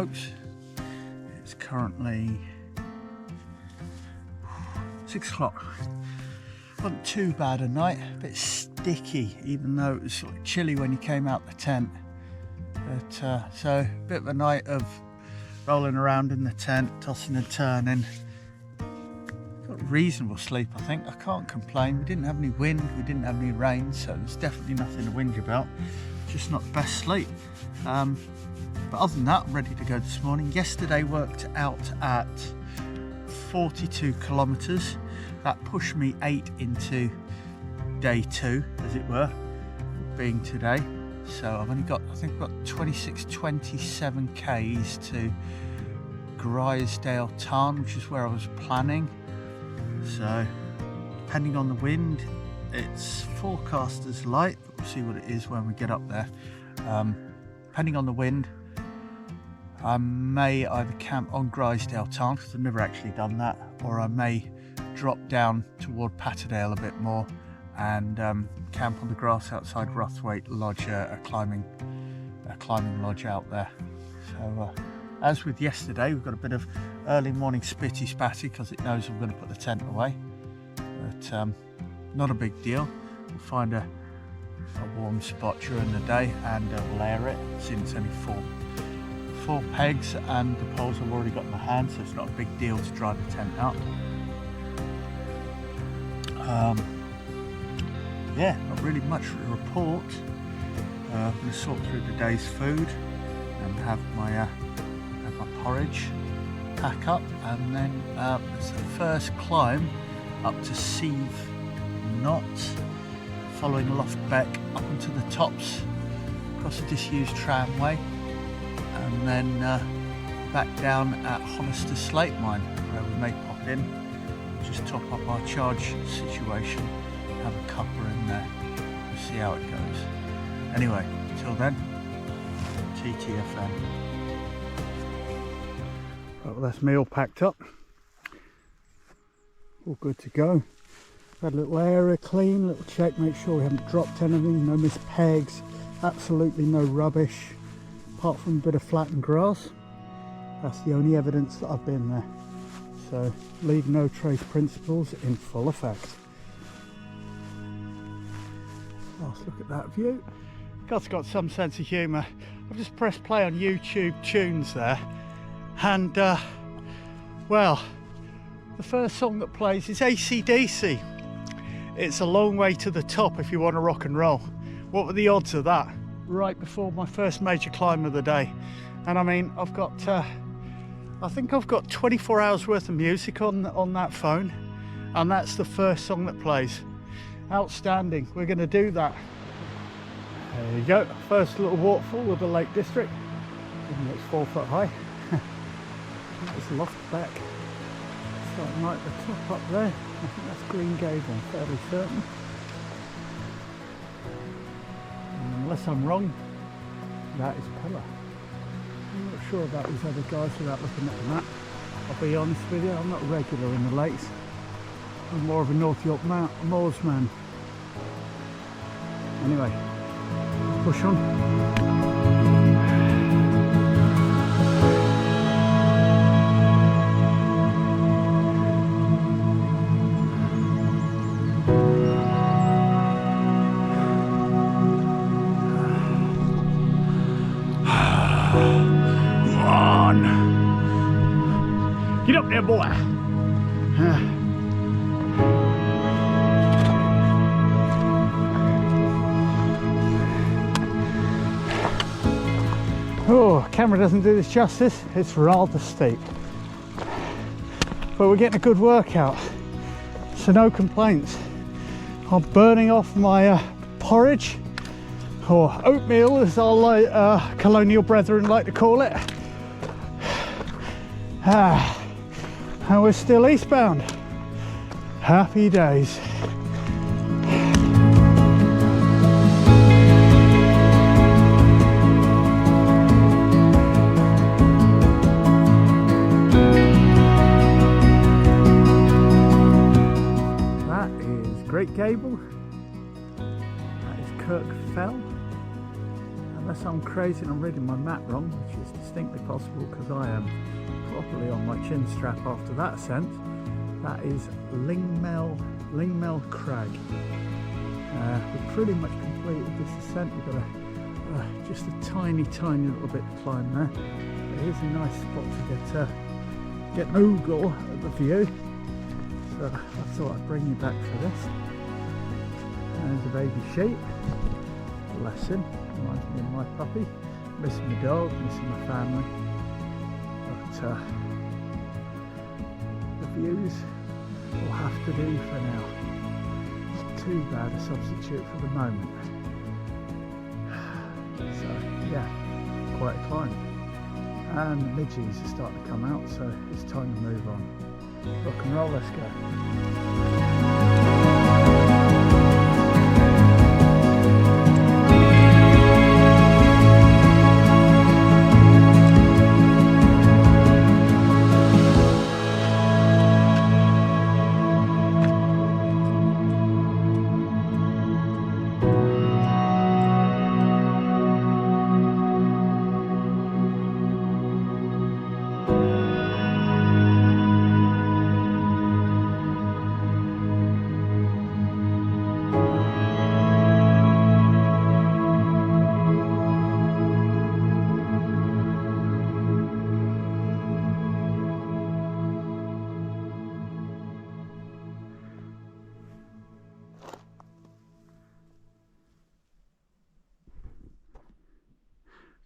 folks. It's currently 6 o'clock. Wasn't too bad a night, a bit sticky, even though it was sort of chilly when you came out the tent. But so a bit of a night of rolling around in the tent, tossing and turning. Got reasonable sleep, I think. I can't complain. We didn't have any wind, we didn't have any rain, so there's definitely nothing to whinge about. Just not the best sleep. But other than that, I'm ready to go this morning. Yesterday worked out at 42 kilometres. That pushed me 8 into day 2, as it were, being today. So I've only got, I think I've got 27 Ks to Grizedale Tarn, which is where I was planning. So depending on the wind, it's forecast as light, but we'll see what it is when we get up there. Depending on the wind, I may either camp on Grizedale Tarn, because I've never actually done that, or I may drop down toward Patterdale a bit more and camp on the grass outside Wainwright Lodge, a climbing lodge out there. So as with yesterday, we've got a bit of early morning spitty spatty because it knows I'm going to put the tent away, but not a big deal. We'll find a warm spot during the day and we'll air it, since it's only four pegs and the poles I've already got in my hand, so it's not a big deal to dry the tent out. Yeah, not really much to report. I'm going to sort through the day's food and have my porridge, pack up, and then it's the first climb up to Sieve Knot, following Loft Beck up onto the tops, across a disused tramway, and then back down at Hollister Slate Mine, where we may pop in, just top up our charge situation, have a cuppa in there, we'll see how it goes. Anyway, till then, TTFN. Well, that's me all packed up, all good to go. Had a little area clean, little check, make sure we haven't dropped anything, no missed pegs, absolutely no rubbish, apart from a bit of flattened grass. That's the only evidence that I've been there. So, leave no trace principles in full effect. Last look at that view. God's got some sense of humour. I've just pressed play on YouTube Tunes there, and well, the first song that plays is AC/DC. It's A Long Way to the Top if you want to rock and roll. What were the odds of that? Right before my first major climb of the day. And I mean, I've got, I think I've got 24 hours worth of music on that phone, and that's the first song that plays. Outstanding. We're going to do that. There you go. First little waterfall of the Lake District. Even though it's 4 foot high. It's Loft Beck. Starting right at the top up there. I think that's Green Gable, I'm fairly certain. And unless I'm wrong, that is Pillar. I'm not sure about these other guys without looking at the map. I'll be honest with you, I'm not regular in the lakes. I'm more of a North York Moors man. Anyway, push on. Get up there, boy. Oh, camera doesn't do this justice. It's rather steep, but we're getting a good workout, so no complaints. I'm burning off my porridge, or oatmeal as our colonial brethren like to call it. And we're still eastbound. Happy days. That is Great Gable. That is Kirk Fell. unless I'm crazy and I'm reading my map wrong, which is distinctly possible because I am properly on my chin strap after that ascent. That is Lingmel Crag. We've pretty much completed this ascent. We've got just a tiny little bit to climb there. It is a nice spot to get an oogle at the view. So I thought I'd bring you back for this. There's a baby sheep. Bless him. Reminds me of my puppy. Missing my dog, missing my family. But the views will have to do for now. Not too bad a substitute for the moment. So yeah, quite a climb. And the midges are starting to come out, so it's time to move on. Rock and roll, let's go.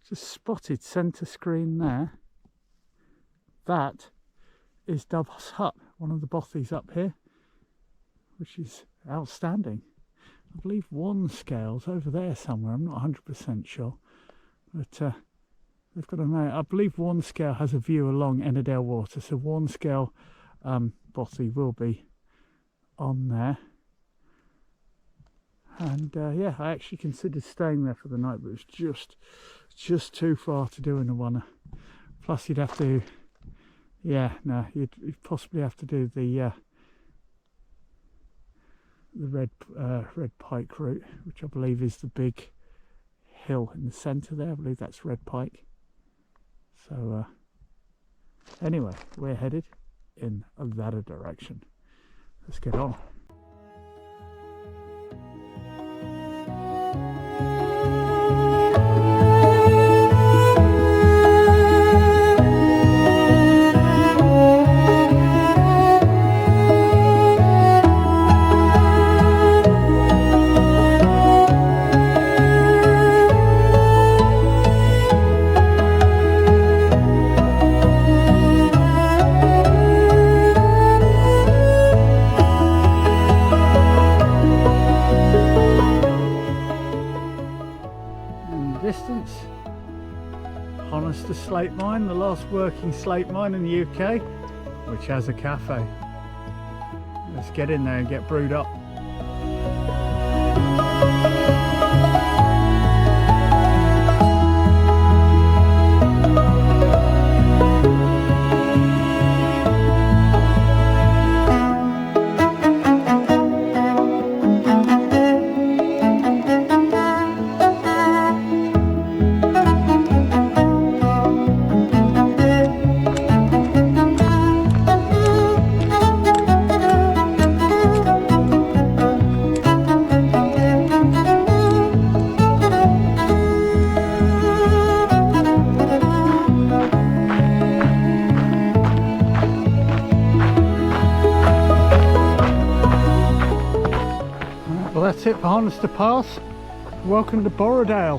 Just spotted centre screen there. That is Dove's Hut, one of the bothies up here, which is outstanding. I believe one scale's over there somewhere, I'm not 100% sure, but they've got a name. I believe one scale has a view along Ennerdale Water, so one scale bothy will be on there. And yeah, I actually considered staying there for the night, but it was just too far to do in a one. Plus you'd have to, yeah, no, you'd possibly have to do the red pike route, which I believe is the big hill in the centre there. I believe that's red pike. So anyway, we're headed in that direction. Let's get on. Distance, Honister Slate Mine, the last working slate mine in the UK, which has a cafe. Let's get in there and get brewed up. That's it for Honister Pass. Welcome to Borrowdale.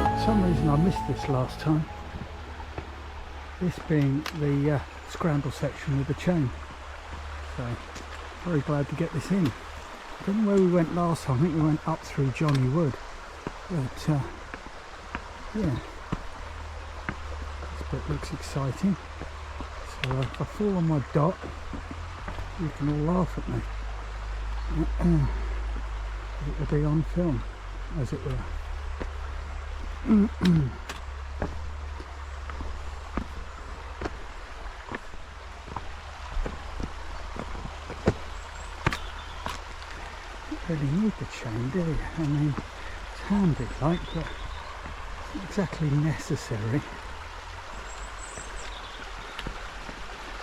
For some reason I missed this last time. This being the scramble section with the chain. So very glad to get this in. I don't know where we went last time. I think we went up through Johnny Wood. But yeah, this bit looks exciting. So if I fall on my dot, you can all laugh at me. It will be on film, as it were. really need the chain, do you? I mean, it's handy like, but it's not exactly necessary.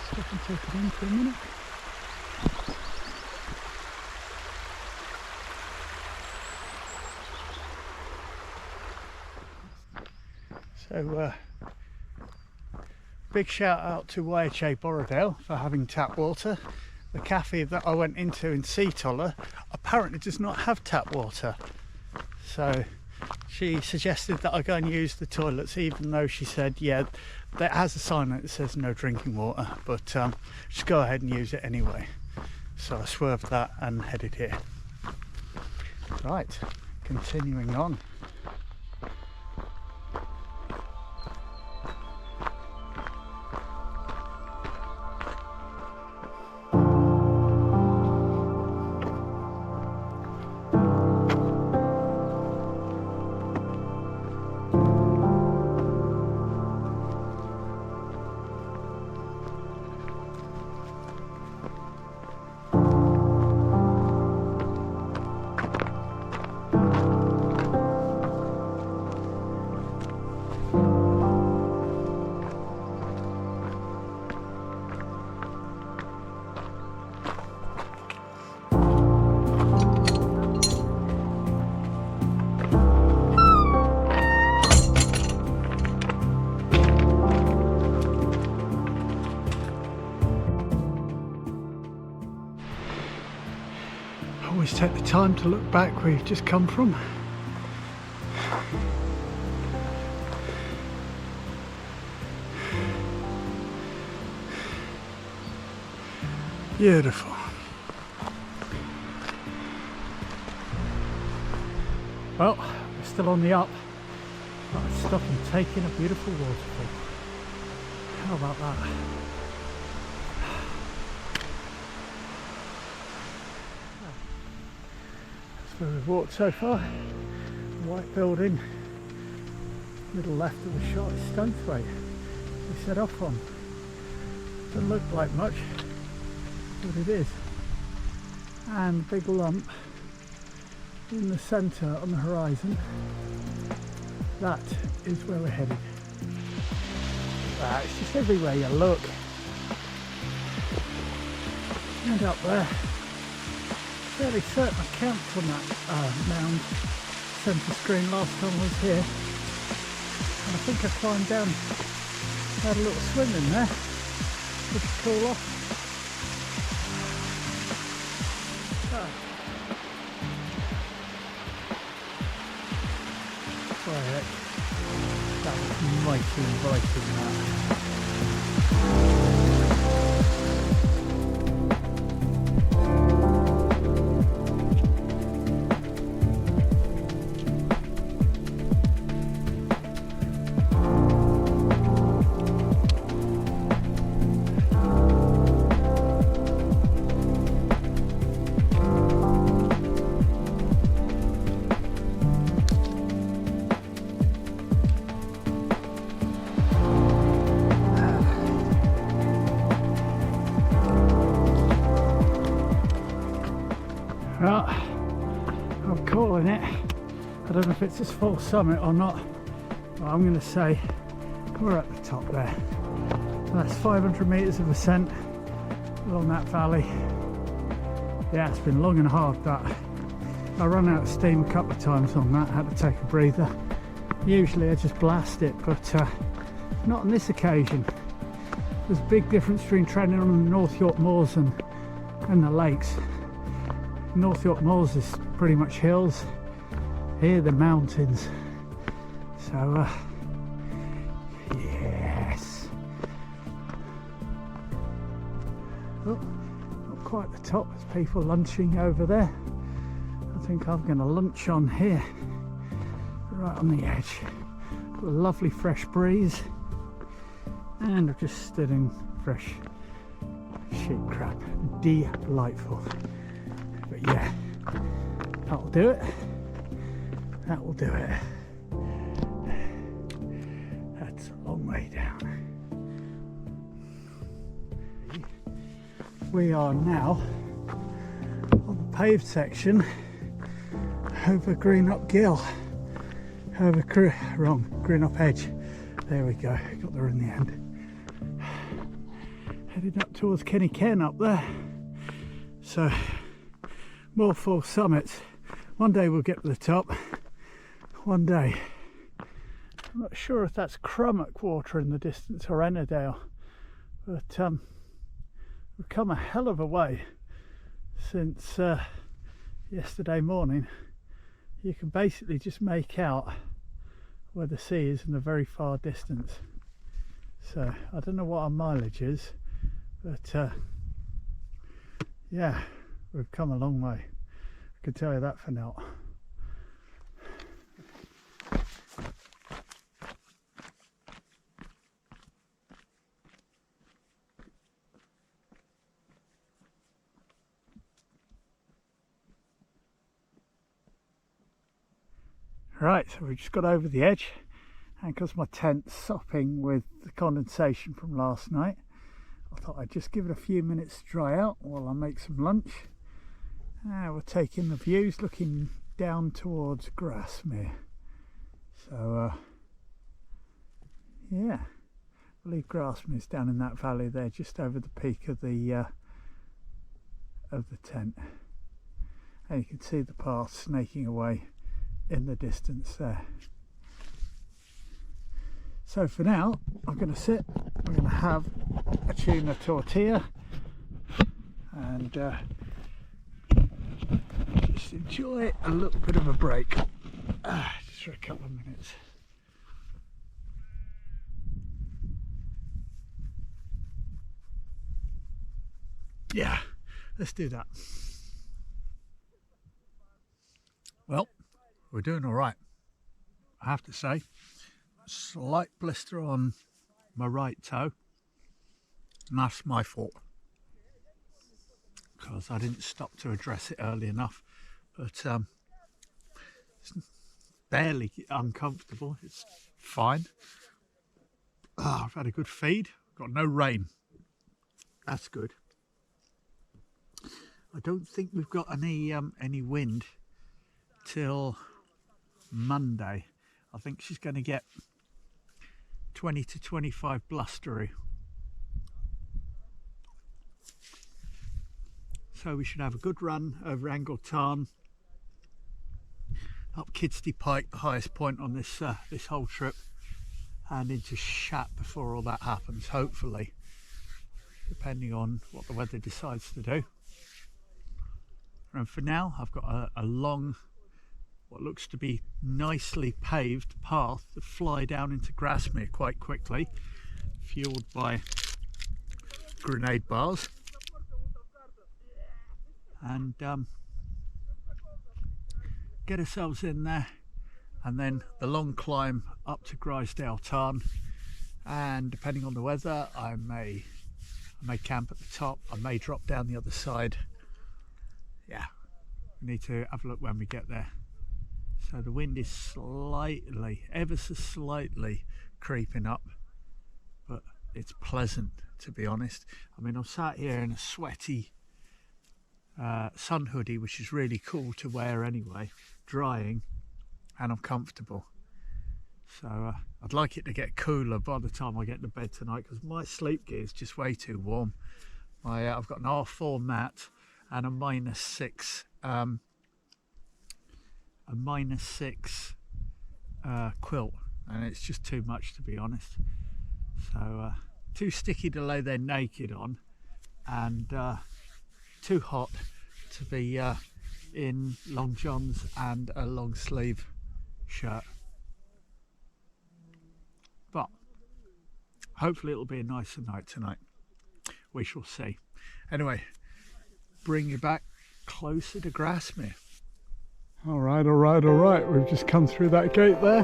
Stop and take it in for a minute. So big shout out to YHA Borrowdale for having tap water. The cafe that I went into in Seatoller apparently does not have tap water, so she suggested that I go and use the toilets, even though she said, yeah, that has a sign that says no drinking water, but just go ahead and use it anyway. So I swerved that and headed here. Right, continuing on. Always take the time to look back where you've just come from. Beautiful. Well, we're still on the up. I've stopped and taken a beautiful waterfall. How about that? That's where we've walked so far. White building. Middle left of the shot is Stonethwaite. We set off on. Doesn't look like much, but it is. And big lump in the centre on the horizon. That is where we're headed. It's just everywhere you look. And up there. Fairly certain I camped on that mound centre screen last time I was here. And I think I climbed down. I had a little swim in there. Pretty cool off. Right, that was mighty inviting that. Right, I'm calling it. I don't know if it's this full summit or not, but I'm going to say we're at the top there. And that's 500 metres of ascent along that valley. Yeah, it's been long and hard that. I ran out of steam a couple of times on that, had to take a breather. Usually I just blast it, but not on this occasion. There's a big difference between training on the North York Moors and the lakes. North York Moors is pretty much hills, here the mountains. So yes. Oh, not quite the top, there's people lunching over there. I think I'm going to lunch on here, right on the edge. Got a lovely fresh breeze, and I've just stood in fresh sheep crab. Delightful. But yeah, that'll do it. That will do it. That's a long way down. We are now on the paved section over Green Up Gill, Green Up Edge. There we go, got there in the end. Headed up towards Kenny Ken up there. So more full summits. One day we'll get to the top. One day. I'm not sure if that's Crummock Water in the distance or Ennerdale, but we've come a hell of a way since yesterday morning. You can basically just make out where the sea is in the very far distance. So I don't know what our mileage is, but yeah, we've come a long way. I can tell you that for now. Right, so we've just got over the edge, and because my tent's sopping with the condensation from last night, I thought I'd just give it a few minutes to dry out while I make some lunch. We're taking the views looking down towards Grasmere. So yeah, I believe Grasmere's down in that valley there, just over the peak of the tent, and you can see the path snaking away in the distance there. So for now I'm going to sit, I'm going to have a tuna tortilla and just enjoy a little bit of a break, just for a couple of minutes. Yeah, let's do that. Well, we're doing all right, I have to say. Slight blister on my right toe, and that's my fault because I didn't stop to address it early enough. But it's barely uncomfortable, it's fine. I've had a good feed, got no rain, that's good. I don't think we've got any wind till Monday. I think she's going to get 20 to 25 blustery. So we should have a good run over Angle Tarn, up Kidsty Pike, the highest point on this this whole trip, and into Shat before all that happens, hopefully, depending on what the weather decides to do. And for now I've got a long, what looks to be nicely paved path to fly down into Grasmere quite quickly, fueled by grenade bars, and get ourselves in there, and then the long climb up to Grizedale Tarn. And depending on the weather, I may camp at the top, I may drop down the other side. Yeah, we need to have a look when we get there. So the wind is slightly, ever so slightly creeping up, but it's pleasant, to be honest. I mean, I'm sat here in a sweaty sun hoodie, which is really cool to wear anyway, drying, and I'm comfortable. So I'd like it to get cooler by the time I get to bed tonight, because my sleep gear is just way too warm. I've got an R4 mat and a -6 quilt, and it's just too much, to be honest. So too sticky to lay there naked on, and too hot to be in long johns and a long sleeve shirt. But hopefully it'll be a nicer night tonight. We shall see. Anyway, bring you back closer to Grasmere. All right. We've just come through that gate there.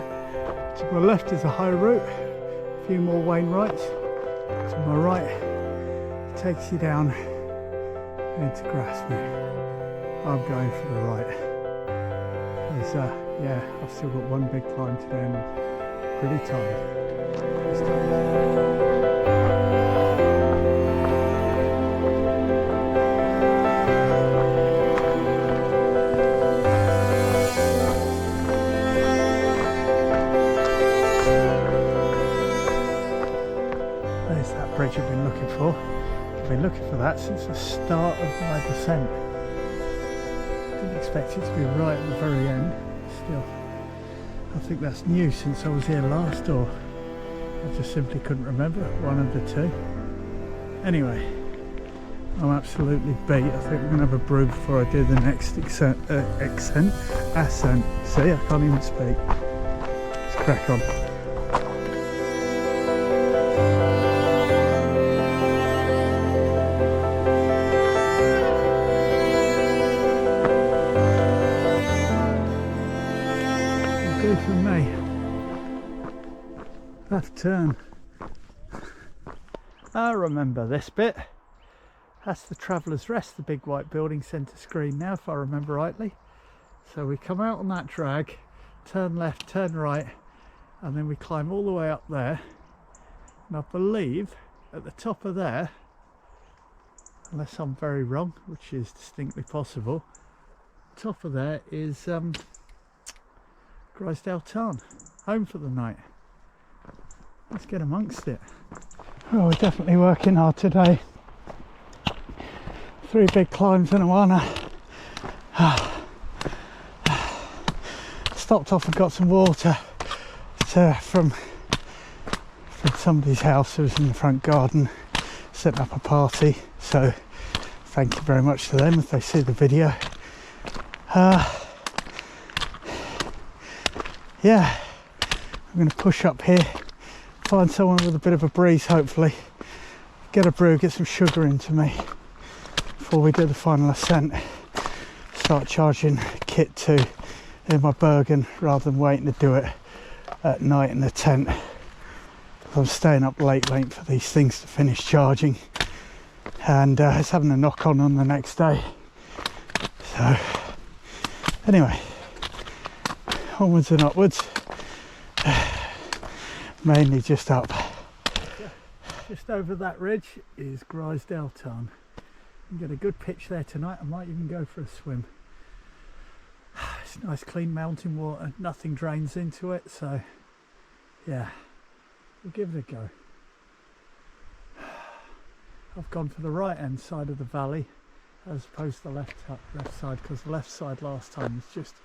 To my left is a high route, a few more Wainwrights. To my right, it takes you down into Grasmere. I'm going for the right. Yeah, I've still got one big climb today and I'm pretty tired. There's that bridge I've been looking for. I've been looking for that since the start of my descent. Didn't expect it to be right at the very end. Still, I think that's new since I was here last, or I just simply couldn't remember, one of the two. Anyway, I'm absolutely beat. I think we're going to have a brew before I do the next ascent. See, I can't even speak. Let's crack on. Good for me. Left turn. I remember this bit. That's the Traveller's Rest, the big white building centre screen now, if I remember rightly. So we come out on that drag, turn left, turn right, and then we climb all the way up there. And I believe at the top of there, unless I'm very wrong, which is distinctly possible, top of there is Grizedale Tarn, home for the night. Let's get amongst it. Oh, we're definitely working hard today. 3 big climbs in a one. Stopped off and got some water from somebody's house who was in the front garden, setting up a party. So thank you very much to them if they see the video. Yeah, I'm going to push up here, find someone with a bit of a breeze, hopefully. Get a brew, get some sugar into me before we do the final ascent. Start charging kit 2 in my Bergan rather than waiting to do it at night in the tent. I'm staying up late for these things to finish charging, and it's having a knock on the next day. So anyway, onwards and upwards. Mainly just up. Just over that ridge is Grizedale Tarn. You can get a good pitch there tonight. I might even go for a swim. It's nice clean mountain water, nothing drains into it, so yeah, we'll give it a go. I've gone for the right hand side of the valley as opposed to the left side, because the left side last time was just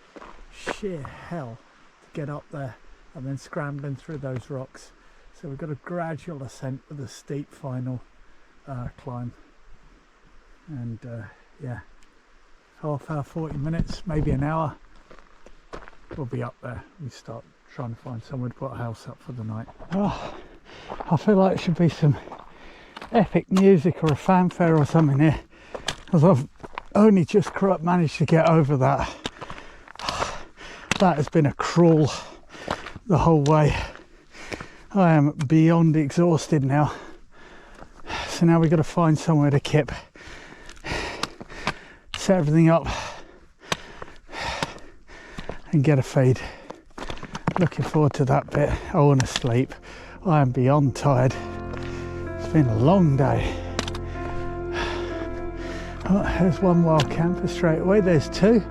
sheer hell to get up there and then scrambling through those rocks. So we've got a gradual ascent with a steep final climb, and yeah, half hour, 40 minutes, maybe an hour, we'll be up there. We start trying to find somewhere to put a house up for the night. Oh, I feel like there should be some epic music or a fanfare or something here, because I've only just managed to get over that. That has been a crawl the whole way. I am beyond exhausted now. So now we've got to find somewhere to kip, set everything up and get a feed. Looking forward to that bit. I want to sleep. I am beyond tired. It's been a long day. Oh, there's one wild camper straight away. There's 2.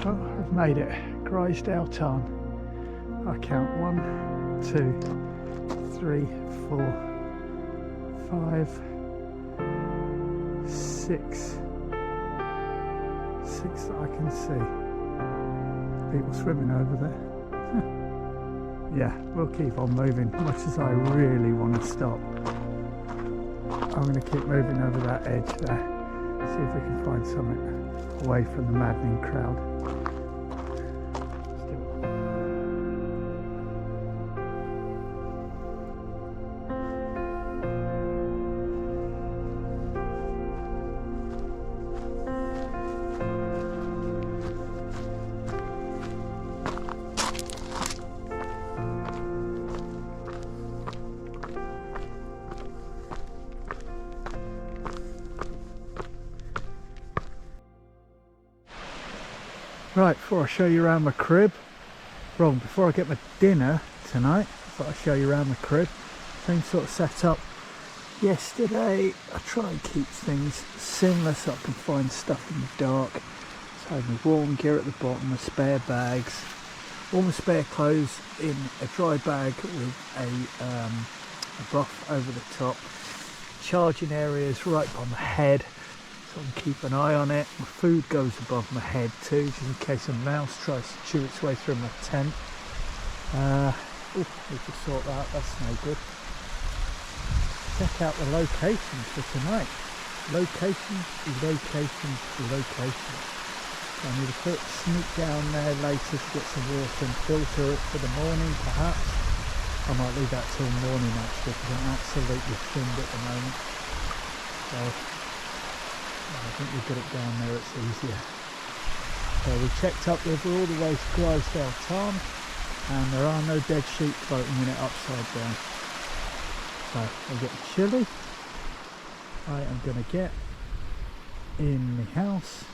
Oh, I've made it. Grizedale Tarn. I count 1, 2, 3, 4, 5, 6. 6 that I can see. People swimming over there. Yeah, we'll keep on moving, much as I really want to stop. I'm going to keep moving over that edge there, see if we can find something away from the maddening crowd. Right, before I show you around my crib, before I get my dinner tonight, I thought I'd show you around my crib. Same sort of setup yesterday. I try and keep things similar so I can find stuff in the dark. So I have my warm gear at the bottom, my spare bags, All my spare clothes in a dry bag with a buff over the top. Charging areas right by my head, so I can keep an eye on it. My food goes above my head too, just in case a mouse tries to chew its way through my tent. Oh, we can sort that, that's no good. Check out the locations for tonight. Locations. I need a quick sneak down there later to get some water and filter it for the morning perhaps. I might leave that till morning actually because I'm absolutely thinned at the moment. So I think we've got it down there, it's easier. So we checked upriver all the way to Grizedale Tarn and there are no dead sheep floating in it upside down. So I'm getting chilly. I am going to get in the house,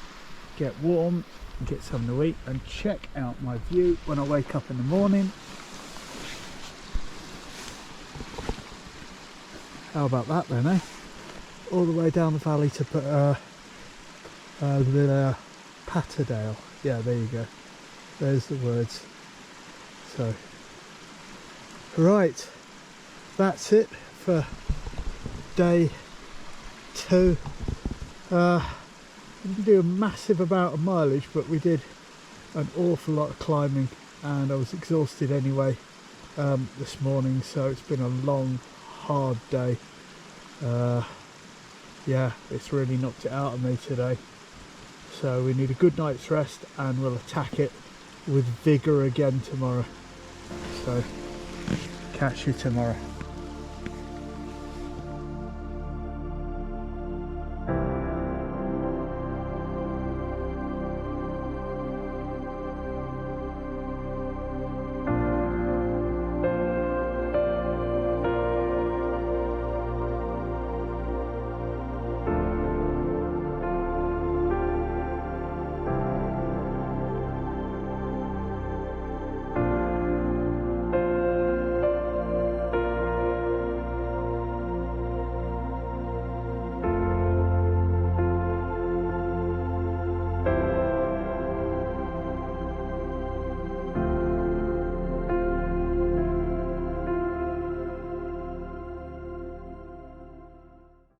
get warm, get something to eat and check out my view when I wake up in the morning. How about that then, eh? All the way down the valley to Patterdale. Yeah, there you go. There's the words. So, right, that's it for day 2. We didn't do a massive amount of mileage, but we did an awful lot of climbing and I was exhausted anyway this morning, so it's been a long hard day. Yeah, it's really knocked it out of me today, so we need a good night's rest and we'll attack it with vigour again tomorrow. So catch you tomorrow.